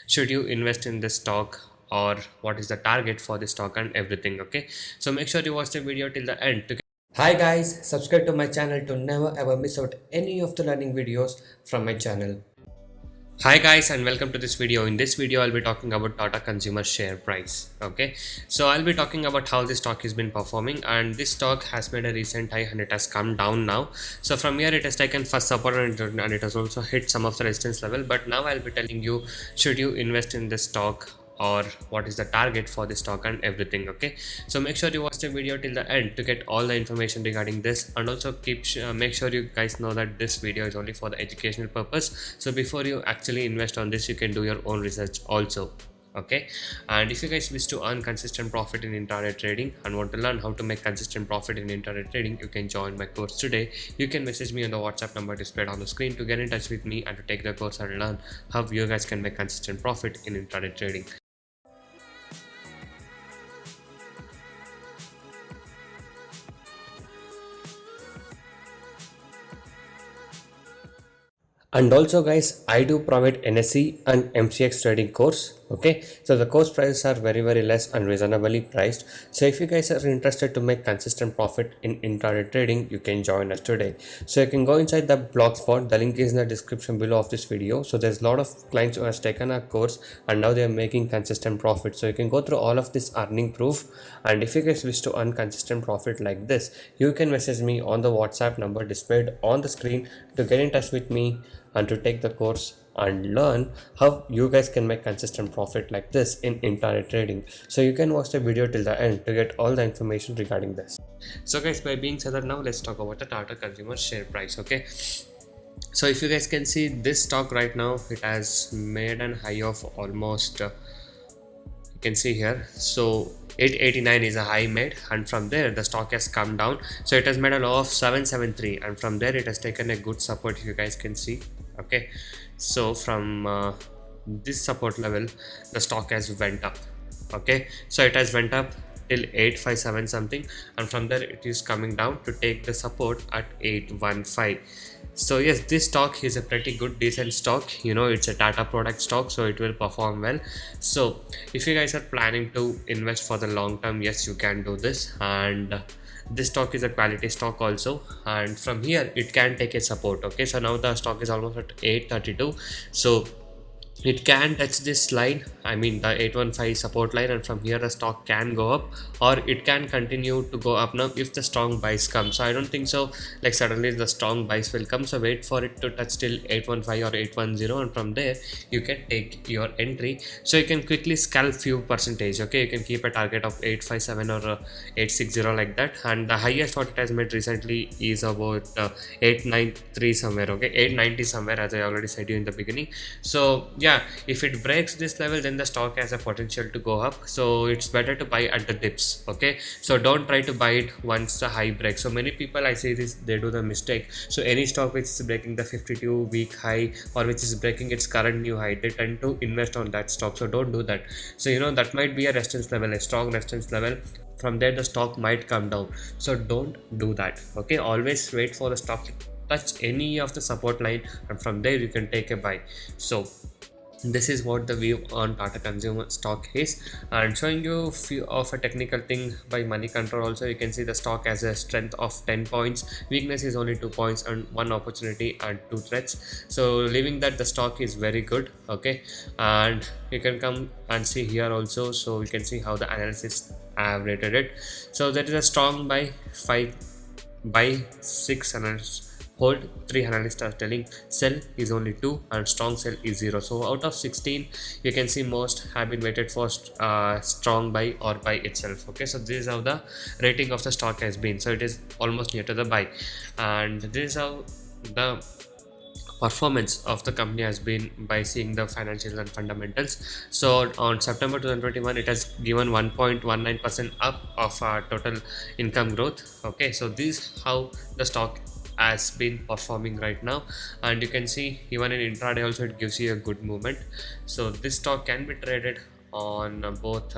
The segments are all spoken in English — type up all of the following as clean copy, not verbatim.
should you invest in this stock, or what is the target for the stock and everything. Okay, so make sure you watch the video till the end to. Hi guys, subscribe to my channel to never ever miss out any of the learning videos from my channel. Hi guys, and welcome to this video. In this video I'll be talking about Tata Consumer share price. Okay, so I'll be talking about how this stock has been performing, and this stock has made a recent high and it has come down now. So from here it has taken first support and it has also hit some of the resistance level, but now I'll be telling you, should you invest in this stock, or what is the target for the stock and everything. Okay, so make sure you watch the video till the end to get all the information regarding this, and also make sure you guys know that this video is only for the educational purpose. So before you actually invest on this, you can do your own research also. Okay, and if you guys wish to earn consistent profit in intraday trading and want to learn how to make consistent profit in intraday trading, you can join my course today. You can message me on the WhatsApp number displayed on the screen to get in touch with me and to take the course and learn how you guys can make consistent profit in intraday trading. And also guys, I do provide NSE and MCX trading course. Okay, so the course prices are very less and reasonably priced. So if you guys are interested to make consistent profit in intraday trading, you can join us today. So you can go inside the blogspot. The link is in the description below of this video. So there's a lot of clients who has taken our course and now they are making consistent profit. So you can go through all of this earning proof, and if you guys wish to earn consistent profit like this, you can message me on the WhatsApp number displayed on the screen to get in touch with me and to take the course and learn how you guys can make consistent profit like this in intraday trading. So you can watch the video till the end to get all the information regarding this. So guys, by being said that, now let's talk about the Tata Consumer share price. Okay, so if you guys can see this stock right now, it has made an high of almost you can see here, so 889 is a high made, and from there the stock has come down. So it has made a low of 773, and from there it has taken a good support, if you guys can see. Okay, so from this support level the stock has went up. Okay, so it has went up till 857 something, and from there it is coming down to take the support at 815. So yes, this stock is a pretty good decent stock. You know, it's a Tata product stock, so it will perform well. So if you guys are planning to invest for the long term, yes, you can do this. And this stock is a quality stock also, and from here it can take a support. Okay, so now the stock is almost at 832, so it can touch this line, I mean the 815 support line, and from here the stock can go up, or it can continue to go up now if the strong buys come. So I don't think so like suddenly the strong buys will come, so wait for it to touch till 815 or 810, and from there you can take your entry. So you can quickly scalp few percentage. Okay, you can keep a target of 857 or 860 like that, and the highest what it has made recently is about 893 somewhere. Okay, 890 somewhere, as I already said you in the beginning. So yeah, if it breaks this level, then the stock has a potential to go up, so it's better to buy at the dips. Okay, so don't try to buy it once the high breaks. So many people I say this, they do the mistake. So any stock which is breaking the 52-week high, or which is breaking its current new high, they tend to invest on that stock. So don't do that. So you know, that might be a resistance level, a strong resistance level. From there the stock might come down, so don't do that. Okay, always wait for the stock to touch any of the support line, and from there you can take a buy. So this is what the view on Tata Consumer stock is, and showing you few of a technical thing by money control. Also you can see the stock has a strength of 10 points, weakness is only 2 points, and 1 opportunity and 2 threats. So leaving that, the stock is very good. Okay, and you can come and see here also, so you can see how the analysis have rated it. So there is a strong buy 5 by 6 analysts hold, 3 analysts are telling sell is only 2 and strong sell is 0. So out of 16 you can see most have been weighted for strong buy or buy itself. Okay, so this is how the rating of the stock has been, so it is almost near to the buy, and this is how the performance of the company has been by seeing the financials and fundamentals. So on September 2021 it has given 1.19% up of total income growth. Okay, so this is how the stock has been performing right now, and you can see even in intraday also it gives you a good movement. So this stock can be traded on both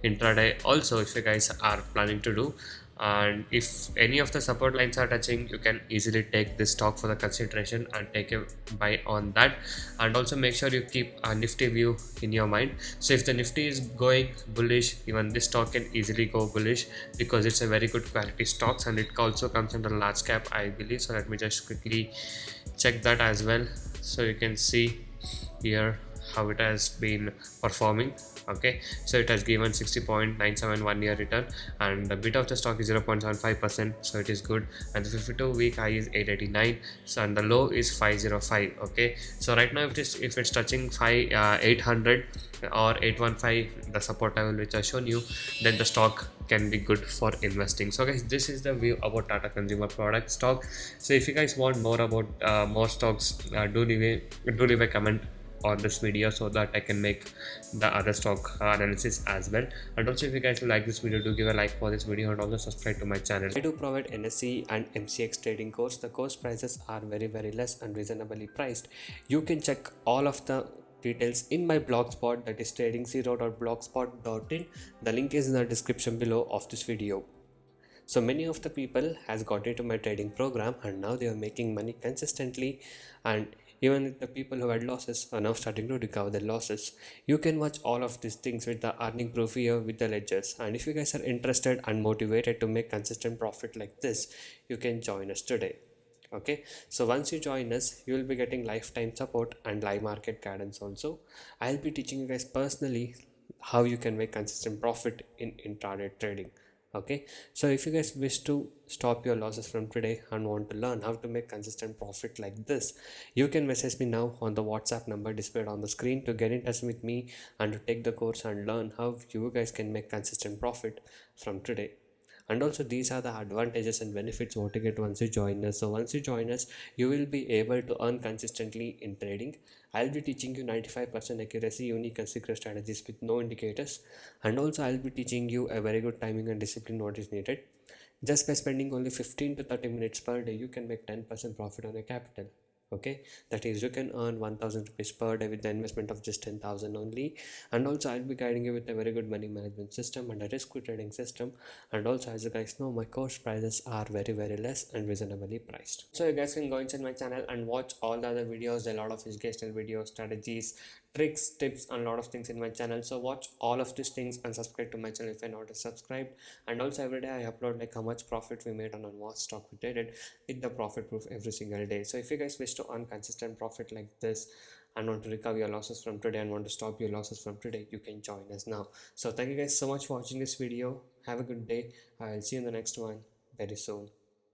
intraday also, if you guys are planning to do. and if any of the support lines are touching, you can easily take this stock for the consideration and take a buy on that. And also make sure you keep a nifty view in your mind. So if the nifty is going bullish, even this stock can easily go bullish because it's a very good quality stocks, and it also comes under large cap, I believe. So let me just quickly check that as well. So you can see here how it has been performing. Okay, so it has given 60.97 1 year return, and the bit of the stock is 0.75%, so it is good. And the 52-week high is 889, so and the low is 505. Okay, so right now if it's touching 800 or 815, the support level which I shown you, then the stock can be good for investing. So guys, this is the view about Tata Consumer Product stock. So if you guys want more about more stocks, do leave a comment on this video so that I can make the other stock analysis as well. And also if you guys like this video, do give a like for this video and also subscribe to my channel. I do provide NSE and MCX trading course. The course prices are very less and reasonably priced. You can check all of the details in my blogspot, that is tradingzero.blogspot.in. The link is in the description below of this video. So many of the people has got into my trading program and now they are making money consistently, and even the people who had losses are now starting to recover their losses. You can watch all of these things with the earning proof here with the ledgers. And if you guys are interested and motivated to make consistent profit like this, you can join us today. Okay, so once you join us, you will be getting lifetime support and live market guidance also. I'll be teaching you guys personally how you can make consistent profit in intraday trading. Okay, so if you guys wish to stop your losses from today and want to learn how to make consistent profit like this, you can message me now on the WhatsApp number displayed on the screen to get in touch with me and to take the course and learn how you guys can make consistent profit from today. And also these are the advantages and benefits what you get once you join us. So once you join us, you will be able to earn consistently in trading. I'll be teaching you 95% accuracy, unique and secret strategies with no indicators. And also I'll be teaching you a very good timing and discipline what is needed. Just by spending only 15 to 30 minutes per day, you can make 10% profit on your capital. Okay, that is, you can earn 1000 rupees per day with the investment of just 10,000 only. And also I'll be guiding you with a very good money management system and a risk trading system. And also, as you guys know, my course prices are very less and reasonably priced. So you guys can go inside my channel and watch all the other videos, a lot of educational videos, strategies, tricks, tips, and a lot of things in my channel. So watch all of these things and subscribe to my channel if you're not subscribed. And also every day I upload like how much profit we made on what stock we traded with the profit proof every single day. So if you guys wish to earn consistent profit like this and want to recover your losses from today and want to stop your losses from today, you can join us now. So thank you guys so much for watching this video. Have a good day. I'll see you in the next one very soon.